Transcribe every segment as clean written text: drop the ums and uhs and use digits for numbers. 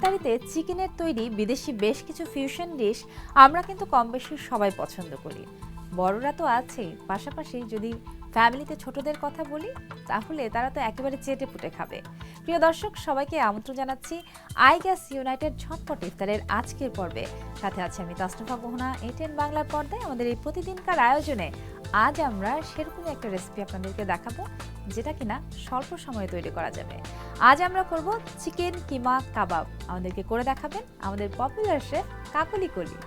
ইফতারিতে চিকেনের তৈরি বিদেশি বেশ কিছু ফিউশন ডিশ আমরা কিন্তু কম বেশি সবাই পছন্দ করি। বড়রা তো আছেই, পাশাপাশি যদি ফ্যামিলিতে ছোটদের কথা বলি তাহলে তারা তো একেবারে চেটে পুটে খাবে। প্রিয় দর্শক, সবাইকে আমন্ত্রণ জানাচ্ছি আইগ্যাস ইউনাইটেড ঝটপট ইফতারের আজকের পর্বে। সাথে আছে আমি তাসনুভা, মোহনা, ATN বাংলার পর্দায় আমাদের এই প্রতিদিনকার আয়োজনে আজ আমরা সেরকম একটা রেসিপি আপনাদেরকে দেখাবো যেটা কিনা স্বল্প সময়ে তৈরি করা যাবে। আজ আমরা করব চিকেন কিমা কাবাব। আমাদেরকে করে দেখাবেন আমাদের পপুলার শেফ কাকলি কলি।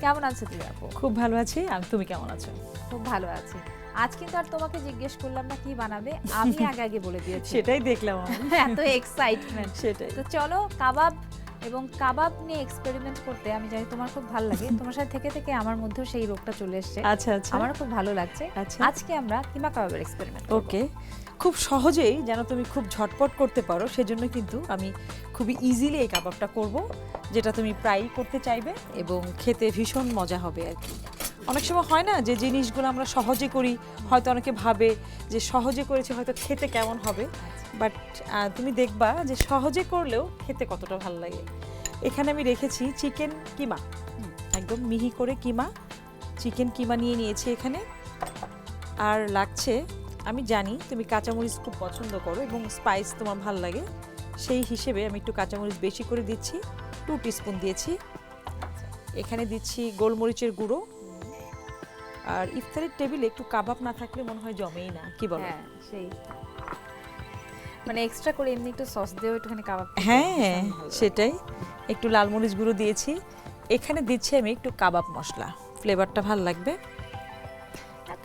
কেমন আছো তুমি আপু? খুব ভালো আছি, আর তুমি কেমন আছো? খুব ভালো আছি। আজ কিন্তু আর তোমাকে জিজ্ঞেস করলাম না কি বানাবে, আমি আগে আগে বলে দিয়েছি। সেটাই দেখলাম এত এক্সাইটমেন্ট। সেটাই। তো চলো কাবাব এবং কাবাব নিয়ে এক্সপেরিমেন্ট করতে আমি জানি তোমার খুব ভালো লাগে। তোমার সাথে থেকে থেকে আমার মধ্যেও সেই রোগটা চলে এসেছে। আচ্ছা আচ্ছা, আমারও খুব ভালো লাগছে। আচ্ছা, আজকে আমরা কিমা কাবাবের এক্সপেরিমেন্ট করব। ওকে। খুব সহজেই যেন তুমি খুব ঝটপট করতে পারো, সেজন্য কিন্তু আমি খুবই ইজিলি এই কাবাবটা করব, যেটা তুমি প্রায়ই করতে চাইবে এবং খেতে ভীষণ মজা হবে আর কি। অনেক সময় হয় না যে জিনিসগুলো আমরা সহজে করি, হয়তো অনেকে ভাবে যে সহজে করেছে হয়তো খেতে কেমন হবে, বাট তুমি দেখবা যে সহজে করলেও খেতে কতটা ভালো লাগে। এখানে আমি রেখেছি চিকেন কিমা, একদম মিহি করে কিমা, চিকেন কিমা নিয়ে নিয়েছি এখানে। আর লাগছে, আমি জানি তুমি কাঁচামরিচ খুব পছন্দ করো এবং স্পাইস তোমার ভালো লাগে, সেই হিসেবে আমি একটু কাঁচামরিচ বেশি করে দিচ্ছি, 2 টিস্পুন দিয়েছি। এখানে দিচ্ছি গোলমরিচের গুঁড়ো। আর ইফতারের টেবিলে একটু কাবাব না থাকলে মনে হয় জমেই না, কি বলো? হ্যাঁ, সেই মানে এক্সট্রা করে এমনি একটু সস দিয়েও একটুখানি কাবাব। হ্যাঁ সেটাই। একটু লাল মরিচ গুঁড়ো দিয়েছি। এখানে দিচ্ছি আমি একটু কাবাব মশলা, ফ্লেভারটা ভালো লাগবে।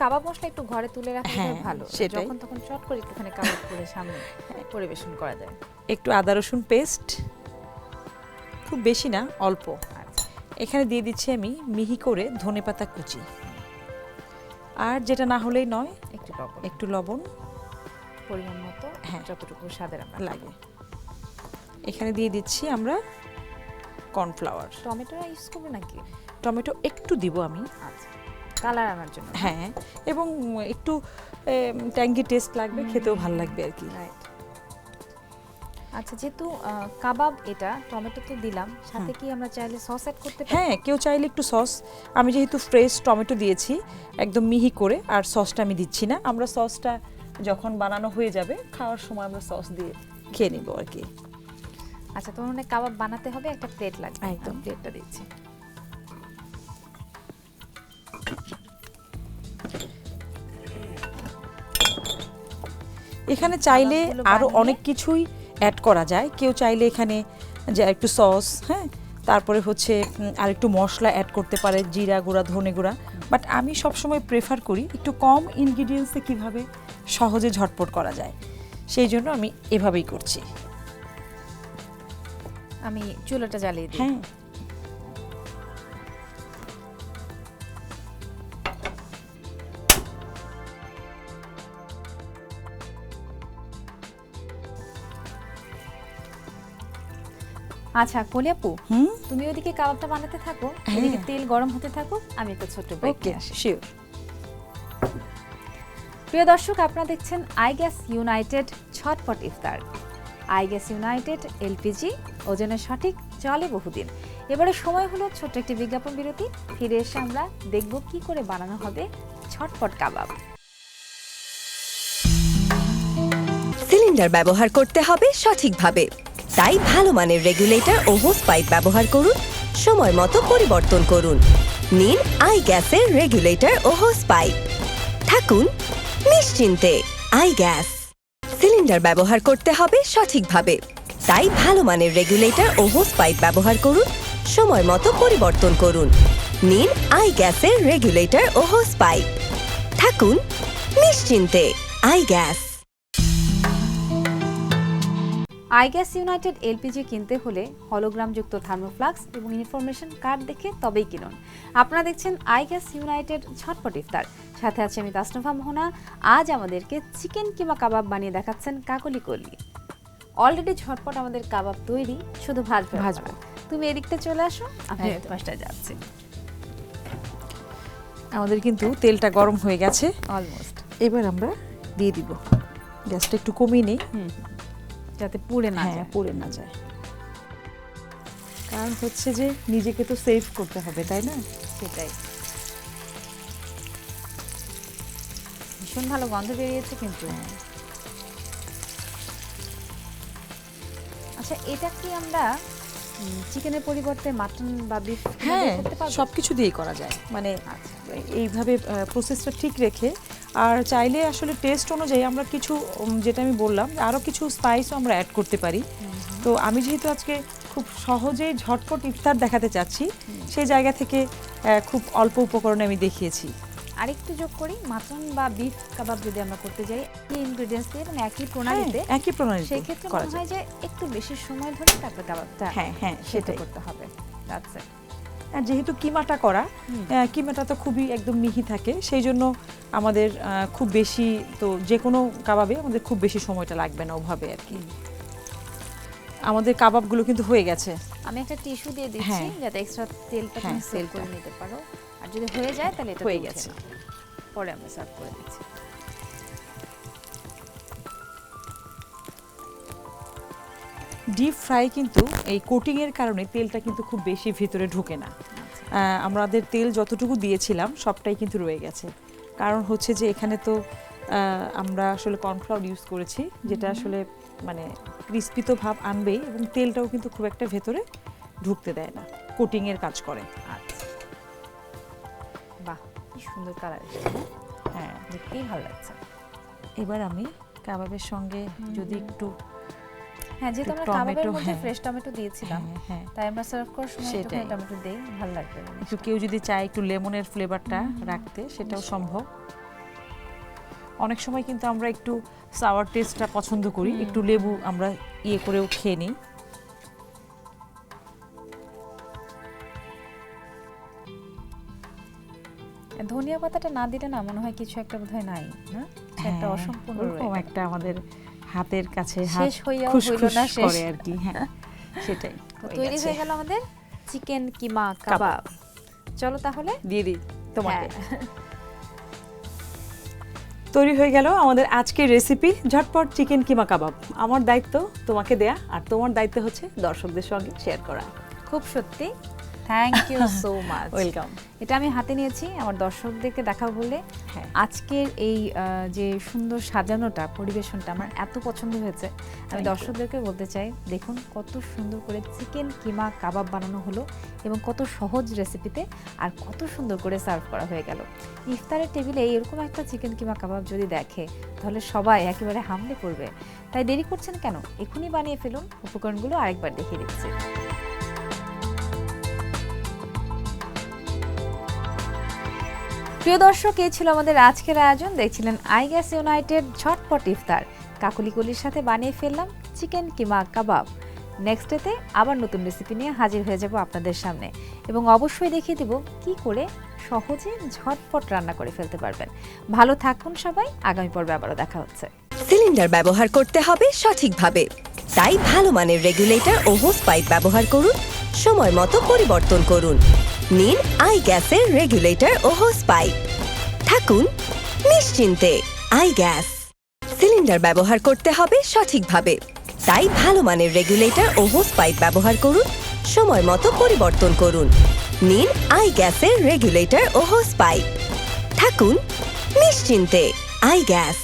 কাবাব মশলা একটু ঘরে তুলে রাখলে ভালো, সেটাই। যখন তখন চট করে একটুখানি কাবাব করে সামনে পরিবেশন করা যায়। একটু আদা রসুন পেস্ট, খুব বেশি না, অল্প। আচ্ছা, এখানে দিয়ে দিচ্ছি আমি মিহি করে ধনেপাতা কুচি। আর যেটা না হলেই নয়, একটু লবণ পরিমাণ মতো, হ্যাঁ, যতটুকু স্বাদের আমরা লাগে। এখানে দিয়ে দিচ্ছি আমরা কর্নফ্লাওয়ার। টমেটো ইউজ করব নাকি? টমেটো একটু দিব আমি, আচ্ছা, কালার আনার জন্য। হ্যাঁ, এবং একটু ট্যাঙ্গি টেস্ট লাগবে, খেতেও ভালো লাগবে আর কি। রাইট। আচ্ছা, যেহেতু কাবাব, এটা টমেটো তো দিলাম, সাথে কি আমরা চাইলে সস অ্যাড করতে পারি? হ্যাঁ, কেউ চাইলে একটু সস। আমি যেহেতু ফ্রেশ টমেটো দিয়েছি একদম মিহি করে, আর সসটা আমি দিচ্ছি না। আমরা সসটা যখন বানানো হয়ে যাবে খাওয়ার সময় আমরা সস দিয়ে খেয়ে নিব আর কি। আচ্ছা, তোমার মানে কাবাব বানাতে হবে, একটা প্লেট লাগবে। একদম, প্লেটটা দিচ্ছি। এখানে চাইলে আরো অনেক কিছুই অ্যাড করা যায়। কেউ চাইলে এখানে যে একটু সস, হ্যাঁ, তারপরে হচ্ছে আর একটু মশলা অ্যাড করতে পারে, জিরা গুঁড়া, ধনে গুঁড়া। বাট আমি সবসময় প্রেফার করি একটু কম ইনগ্রিডিয়েন্টসে কিভাবে সহজে ঝটপট করা যায়, সেই জন্য আমি এভাবেই করছি। আমি চুলাটা জ্বালিয়ে দিই। হ্যাঁ, আচ্ছা কলি আপু, তুমি ওইদিকে কাবাবটা বানাতে থাকো, এদিকে তেল গরম হতে থাকুক, আমি একটা ছোট্ট ব্রেক নিয়ে আসি। শিওর। প্রিয় দর্শক, আপনারা দেখছেন আইগ্যাস ইউনাইটেড ঝটপট ইফতার। আইগ্যাস ইউনাইটেড এলপিজি, ওজনে সঠিক, চলে বহুদিন। এবারে সময় হলো ছোট্ট একটি বিজ্ঞাপন বিরতি। ফিরে এসে আমরা দেখব কি করে বানানো হবে ঝটপট কাবাব। সিলিন্ডার ব্যবহার করতে হবে সঠিকভাবে, তাই ভালো মানের রেগুলেটর ও হোস পাইপ ব্যবহার করুন, সময় মতো পরিবর্তন করুন। নিন আইগ্যাসের রেগুলেটর ও হোস পাইপ, থাকুন নিশ্চিন্তে। আইগ্যাস। সিলিন্ডার ব্যবহার করতে হবে সঠিকভাবে, তাই ভালো মানের রেগুলেটর ও হোস পাইপ ব্যবহার করুন, সময় মতো পরিবর্তন করুন। নিন আইগ্যাসের রেগুলেটর ও হোস পাইপ, থাকুন নিশ্চিন্তে। আইগ্যাস। আইগ্যাস ইউনাইটেড এলপিজি কিনতে হলে হলোগ্রামযুক্ত থার্মোফ্লাক্স এবং ইনফরমেশন কার্ড দেখে তবেই কিনুন। আপনারা দেখছেন আইগ্যাস ইউনাইটেড ঝটপট ইফতার। সাথে আছে আমি তাসনুভা, মোহনা। আজ আমাদেরকে চিকেন কিমা কাবাব বানিয়ে দেখাচ্ছেন কাকলি কলি। অলরেডি ঝটপট আমাদের কাবাব তৈরি, শুধু ভাজবো। তুমি এদিকটা চলে আসো, আমি পাশটায় যাচ্ছি। আমাদের কিন্তু তেলটা গরম হয়ে গেছে অলমোস্ট। এবার আমরা দিয়ে দিব। গ্যাসটা একটু কমিয়ে নেই, যাতে পুড়ে না যায়। পুড়ে না যায়। কারণ হচ্ছে যে নিজেকে তো সেভ করতে হবে, তাই না? সেটাই। ভীষণ ভালো গন্ধ বেরিয়েছে কিন্তু। আচ্ছা, এটা কি আমরা চিকেনের পরিবর্তে মাটন বা বিফ হ্যাঁ, করতে পারবো? সবকিছু দিয়েই করা যায়, মানে আচ্ছা, এইভাবে প্রসেসটা ঠিক রেখে। আর চাইলে আসলে টেস্ট অনুযায়ী আমরা কিছু যেটা আমি বললাম আরও কিছু স্পাইসও আমরা অ্যাড করতে পারি। তো আমি যেহেতু আজকে খুব সহজেই ঝটপট ইফতার দেখাতে চাচ্ছি, সেই জায়গা থেকে খুব অল্প উপকরণে আমি দেখিয়েছি। আরেকটু যোগ করি, মাটন বা বিফ কাবাব যদি আমরা করতে যাই এই ইনগ্রেডিয়েন্টস দিয়ে এবং একই প্রণালীতে, একই প্রণালীতে সেই ক্ষেত্রে করা মনে যায়। হয় যে একটু বেশি সময় ধরে তারপর কাবাবটা হ্যাঁ সেটাই করতে হবে। That's it. আর যেহেতু কিমাটা করা, কিমাটা তো খুবই একদম মিহি থাকে, সেই জন্য আমাদের খুব বেশি, তো যে কোনো কাবাবে আমাদের খুব বেশি সময়টা লাগবে না ওভাবে আর কি। আমাদের কাবাবগুলো কিন্তু হয়ে গেছে। আমি একটা টিস্যু দিয়ে দিচ্ছি যাতে এক্সট্রা তেলটা তুমি সেভ করে নিতে পারো। আর যদি হয়ে যায় তাহলে এটা হয়ে গেছে, পরে আমরা সার্ভ করে দিচ্ছি। ডিপ ফ্রাই কিন্তু এই কোটিং এর কারণে তেলটা কিন্তু খুব বেশি ভিতরে ঢোকে না। আমাদের তেল যতটুকু দিয়েছিলাম সবটাই কিন্তু রয়ে গেছে, কারণ হচ্ছে যে এখানে তো আমরা আসলে কর্নফ্লাওয়ার ইউজ করেছি, যেটা আসলে মানে ক্রিস্পি তো ভাব আনবেই এবং তেলটাও কিন্তু খুব একটা ভেতরে ঢুকতে দেয় না, কোটিং এর কাজ করে। আচ্ছা, বাহ, কি সুন্দর কালার এসেছে। হ্যাঁ, দেখতেই ভালো লাগছে। এবার আমি কাবাবের সঙ্গে যদি একটু যেহেতু আমরা কাবাবের মধ্যে ফ্রেশ টমেটো দিয়েছিলাম, তাই আমরা সার্ভ করার সময় একটু টমেটো দেই, ভালো লাগবে। একটু কেউ যদি চায় একটু লেমনের ফ্লেভারটা রাখতে, সেটাও সম্ভব। অনেক সময় কিন্তু আমরা একটু সাওয়ার টেস্টটা পছন্দ করি, একটু লেবু আমরা করেও খেয়ে নিই। ধনিয়া পাতাটা না দিলে না মনে হয় কিছু একটা বোধহয় নাই, না? একটা অসম্পূর্ণ এরকম একটা আমাদের হাতের কাছে শেষ হইয়া হইল না শেষ করে আর কি। সেটাই। তৈরি হয়ে গেল আমাদের চিকেন কিমা কাবাব। চলো তাহলে দিয়ে দিই তোমাকে। তৈরি হয়ে গেল আমাদের আজকের রেসিপি ঝটপট চিকেন কিমা কাবাব। আমার দায়িত্ব তোমাকে দেয়া, আর তোমার দায়িত্ব হচ্ছে দর্শকদের সঙ্গে শেয়ার করা। খুব সত্যি, thank you so much. Welcome. এটা আমি হাতে নিয়েছি আমার দর্শকদেরকে দেখাবো বলে। আজকের এই যে সুন্দর সাজানোটা, পরিবেশনটা আমার এত পছন্দ হয়েছে। আমি দর্শকদেরকে বলতে চাই, দেখুন কত সুন্দর করে চিকেন কিমা কাবাব বানানো হলো এবং কত সহজ রেসিপিতে, আর কত সুন্দর করে সার্ভ করা হয়ে গেল। ইফতারের টেবিলে এরকম একটা চিকেন কিমা কাবাব যদি দেখে তাহলে সবাই একেবারে হামলে পড়বে। তাই দেরি করছেন কেন, এখনই বানিয়ে ফেলুন। উপকরণগুলো আরেকবার দেখিয়ে দিচ্ছি। প্রিয় দর্শক, এই ছিল আমাদের আজকের আয়োজন। দেখছিলেন আইগ্যাস ইউনাইটেড ঝটপট ইফতার। কাকুলিকলির সাথে বানিয়ে ফেললাম চিকেন কিমা কাবাব। নেক্সট ডেতে আবার নতুন রেসিপি নিয়ে হাজির হয়ে যাব আপনাদের সামনে, এবং অবশ্যই দেখিয়ে দেব কি করে সহজে ঝটপট রান্না করে ফেলতে পারবেন। ভালো থাকুন সবাই, আগামী পর্বে আবারও দেখা হচ্ছে। সিলিন্ডার ব্যবহার করতে হবে সঠিকভাবে, তাই ভালো মানের রেগুলেটর ও হোস পাইপ ব্যবহার করুন, সময় মতো পরিবর্তন করুন। নিন আইগ্যাসের রেগুলেটর ও হোস পাইপ, থাকুন নিশ্চিন্তে। আইগ্যাস। সিলিন্ডার ব্যবহার করতে হবে সঠিকভাবে, তাই ভালো মানের রেগুলেটর ও হোস পাইপ ব্যবহার করুন, সময় মতো পরিবর্তন করুন। নিন আইগ্যাসের রেগুলেটর ও হোস পাইপ, থাকুন নিশ্চিন্তে। আইগ্যাস।